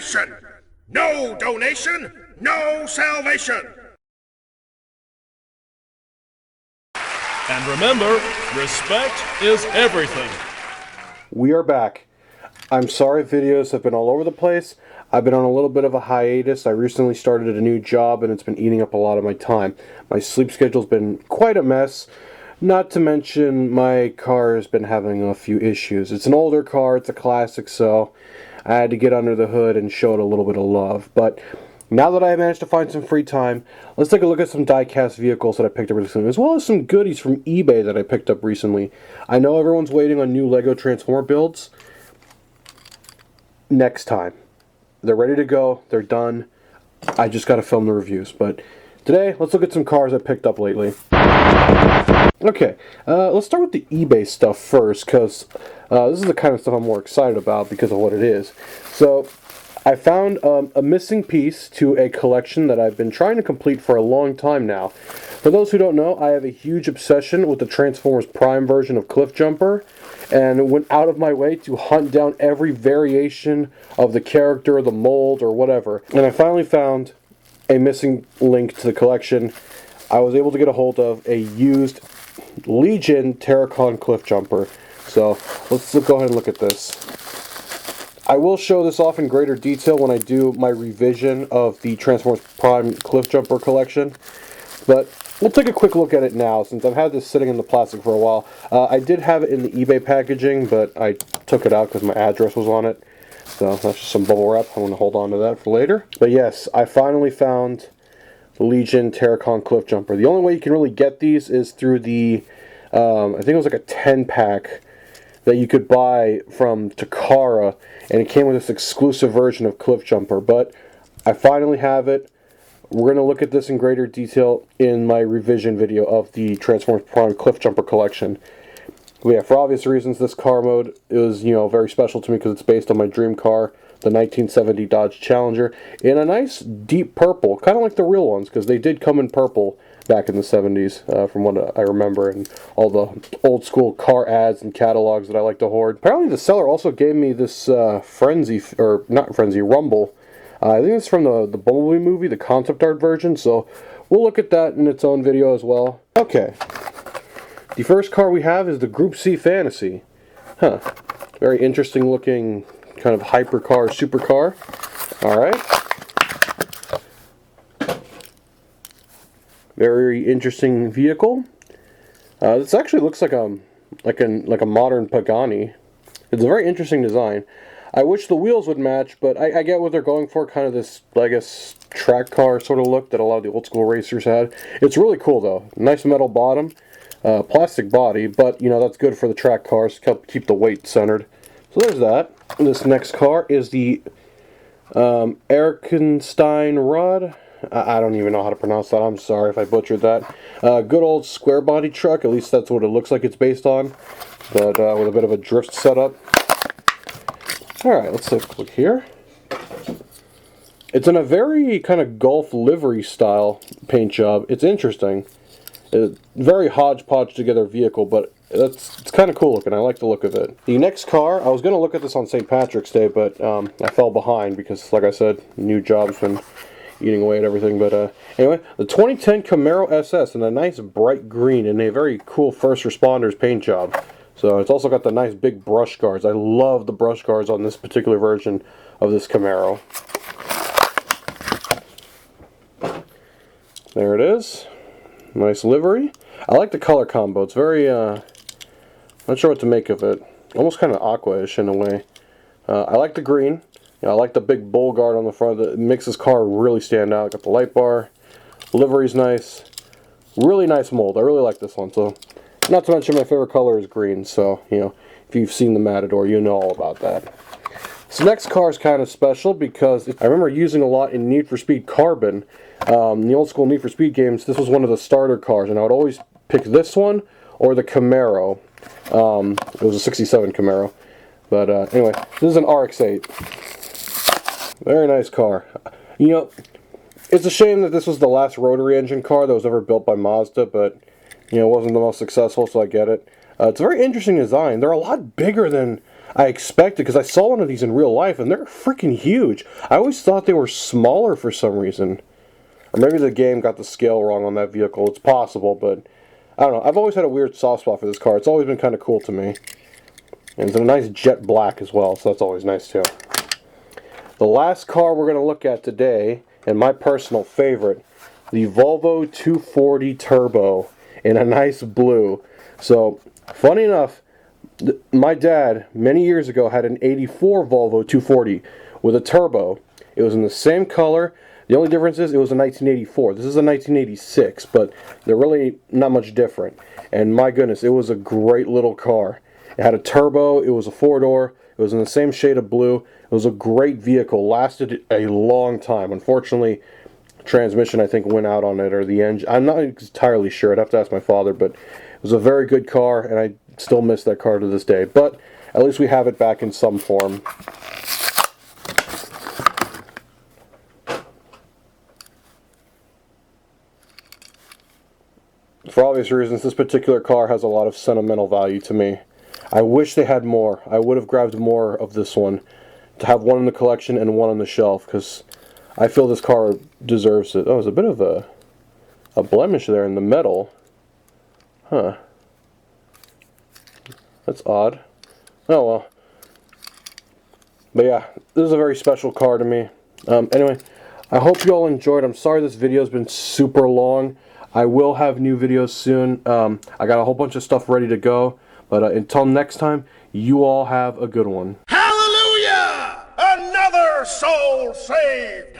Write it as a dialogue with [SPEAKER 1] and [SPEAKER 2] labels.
[SPEAKER 1] nation. No donation, no salvation.
[SPEAKER 2] And remember, respect is everything.
[SPEAKER 3] We are back. I'm sorry videos have been all over the place. I've been on a little bit of a hiatus. I recently started a new job and it's been eating up a lot of my time. My sleep schedule's been quite a mess. Not to mention my car has been having a few issues. It's an older car, it's a classic, so I had to get under the hood and show it a little bit of love. But now that I managed to find some free time, let's take a look at some die-cast vehicles that I picked up recently, as well as some goodies from eBay that I picked up recently. I know everyone's waiting on new LEGO Transformer builds. Next time. They're ready to go. They're done. I just got to film the reviews. But today, let's look at some cars I picked up lately. Okay, let's start with the eBay stuff first, because this is the kind of stuff I'm more excited about because of what it is. So, I found a missing piece to a collection that I've been trying to complete for a long time now. For those who don't know, I have a huge obsession with the Transformers Prime version of Cliff Jumper, and went out of my way to hunt down every variation of the character, the mold, or whatever. And I finally found a missing link to the collection. I was able to get a hold of a used Legion Terracon Cliff Jumper. So let's go ahead and look at this. I will show this off in greater detail when I do my revision of the Transformers Prime Cliff Jumper collection. But we'll take a quick look at it now, since I've had this sitting in the plastic for a while. I did have it in the eBay packaging, but I took it out because my address was on it. So that's just some bubble wrap. I'm going to hold on to that for later. But yes, I finally found the Legion Terracon Cliff Jumper. The only way you can really get these is through the, I think it was like a 10-pack that you could buy from Takara, and it came with this exclusive version of Cliff Jumper. But I finally have it. We're going to look at this in greater detail in my revision video of the Transformers Prime Cliff Jumper collection. But yeah, for obvious reasons, this car mode is, very special to me because it's based on my dream car, the 1970 Dodge Challenger, in a nice deep purple, kind of like the real ones, because they did come in purple back in the 70s, from what I remember, and all the old school car ads and catalogs that I like to hoard. Apparently the seller also gave me this Rumble. I think it's from the Bumblebee movie, the concept art version, so we'll look at that in its own video as well. Okay, the first car we have is the Group C Fantasy. Very interesting looking kind of hypercar, supercar. Alright. Very interesting vehicle. This actually looks like a modern Pagani. It's a very interesting design. I wish the wheels would match, but I get what they're going for, kind of this, I guess, track car sort of look that a lot of the old school racers had. It's really cool though. Nice metal bottom, plastic body, but that's good for the track cars, keep the weight centered. So there's that. This next car is the Erkenstein Rod. I don't even know how to pronounce that. I'm sorry if I butchered that. Good old square body truck, at least that's what it looks like it's based on, but with a bit of a drift setup. Alright, let's take a look here. It's in a very kind of Gulf livery style paint job. It's interesting. It's very hodgepodge together vehicle, but it's kind of cool looking. I like the look of it. The next car, I was going to look at this on St. Patrick's Day, but I fell behind because, like I said, new job's been eating away at everything. But anyway, the 2010 Camaro SS in a nice bright green and a very cool first responders paint job. So it's also got the nice big brush guards. I love the brush guards on this particular version of this Camaro. There it is. Nice livery. I like the color combo. It's very, not sure what to make of it. Almost kind of aqua-ish in a way. I like the green. I like the big bull guard on the front. It makes this car really stand out. Got the light bar. Livery's nice. Really nice mold. I really like this one. So, not to mention my favorite color is green. So, if you've seen the Matador, you know all about that. This next car is kind of special because I remember using a lot in Need for Speed Carbon. In the old school Need for Speed games, this was one of the starter cars, and I would always pick this one or the Camaro. It was a 67 Camaro. But anyway, this is an RX-8. Very nice car. It's a shame that this was the last rotary engine car that was ever built by Mazda, but it wasn't the most successful, so I get it. It's a very interesting design. They're a lot bigger than I expected, because I saw one of these in real life, and they're freaking huge. I always thought they were smaller for some reason. Or maybe the game got the scale wrong on that vehicle. It's possible, but I don't know. I've always had a weird soft spot for this car. It's always been kind of cool to me. And it's a nice jet black as well, so that's always nice too. The last car we're going to look at today, and my personal favorite, the Volvo 240 Turbo in a nice blue. So, funny enough, my dad, many years ago, had an 84 Volvo 240 with a turbo. It was in the same color. The only difference is it was a 1984. This is a 1986, but they're really not much different. And my goodness, it was a great little car. It had a turbo. It was a four-door. It was in the same shade of blue. It was a great vehicle. Lasted a long time. Unfortunately, transmission, I think, went out on it, or the engine. I'm not entirely sure. I'd have to ask my father, but it was a very good car, and I still miss that car to this day, but at least we have it back in some form. For obvious reasons, this particular car has a lot of sentimental value to me. I wish they had more. I would have grabbed more of this one, to have one in the collection and one on the shelf, because I feel this car deserves it. Oh, there's a bit of a blemish there in the metal. Huh. That's odd. Oh well. But yeah, this is a very special car to me. Anyway, I hope you all enjoyed. I'm sorry this video has been super long. I will have new videos soon. I got a whole bunch of stuff ready to go. But until next time, you all have a good one.
[SPEAKER 1] Hallelujah! Another soul saved!